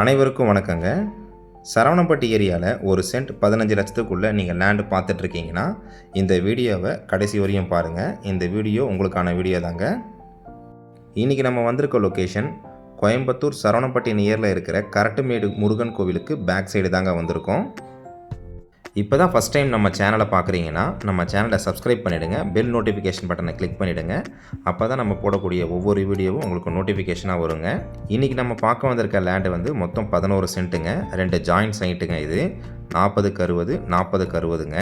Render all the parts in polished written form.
அனைவருக்கும் வணக்கங்க. சரவணம்பட்டி ஏரியாவில் ஒரு சென்ட் 15 லட்சத்துக்குள்ளே நீங்கள் லேண்டு பார்த்துட்ருக்கீங்கன்னா இந்த வீடியோவை கடைசி வரையும் பாருங்கள். இந்த வீடியோ உங்களுக்கான வீடியோ தாங்க. இன்றைக்கி நம்ம வந்திருக்க லொக்கேஷன் கோயம்புத்தூர் சரவணம்பட்டி நியரில் இருக்கிற கரட்டுமேடு முருகன் கோவிலுக்கு பேக் சைடு தாங்க வந்திருக்கோம். இப்போ தான் ஃபஸ்ட் டைம் நம்ம சேனலை பார்க்குறீங்கன்னா நம்ம சேனலை சப்ஸ்கிரைப் பண்ணிவிடுங்க, பெல் நோட்டிஃபிகேஷன் பட்டனை கிளிக் பண்ணிவிடுங்க. அப்போ தான் நம்ம போடக்கூடிய ஒவ்வொரு வீடியோவும் உங்களுக்கு நோட்டிஃபிகேஷனாக வருங்க. இன்றைக்கி நம்ம பார்க்க வந்திருக்க லேண்டு வந்து மொத்தம் 11 சென்ட்டுங்க, 2 ஜாயிண்ட் சைட்டுங்க. இது 40க்கு 60, 40க்கு 60ங்க,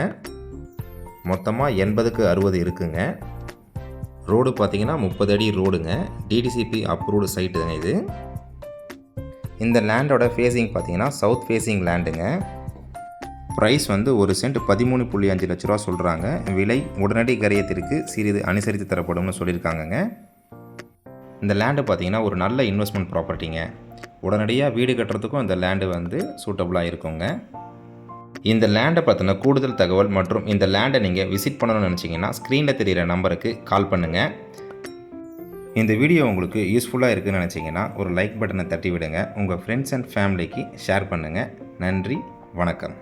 மொத்தமாக 80க்கு 60 இருக்குங்க. ரோடு பார்த்திங்கன்னா 30 அடி ரோடுங்க, டிடிசிபி அப்ரூவ்டு சைட்டுங்க இது. இந்த லேண்டோட ஃபேஸிங் பார்த்திங்கன்னா சவுத் ஃபேஸிங் லேண்டுங்க. ப்ரைஸ் வந்து ஒரு சென்ட் 13.5 லட்ச ரூபா சொல்கிறாங்க. விலை உடனடி கரையத்திற்கு சிறிது அனுசரித்து தரப்படும்னு சொல்லியிருக்காங்கங்க. இந்த லேண்டு பார்த்திங்கன்னா ஒரு நல்ல இன்வெஸ்ட்மெண்ட் ப்ராப்பர்ட்டிங்க. உடனடியாக வீடு கட்டுறதுக்கும் இந்த லேண்டு வந்து சூட்டபுளாக இருக்குங்க. இந்த லேண்டை பற்றின கூடுதல் தகவல் மற்றும் இந்த லேண்டை நீங்கள் விசிட் பண்ணணும்னு நினச்சிங்கன்னா ஸ்க்ரீனில் தெரிகிற நம்பருக்கு கால் பண்ணுங்கள். இந்த வீடியோ உங்களுக்கு யூஸ்ஃபுல்லாக இருக்குதுன்னு நினச்சிங்கன்னா ஒரு லைக் பட்டனை தட்டி விடுங்க. உங்கள் ஃப்ரெண்ட்ஸ் அண்ட் ஃபேமிலிக்கு ஷேர் பண்ணுங்கள். நன்றி, வணக்கம்.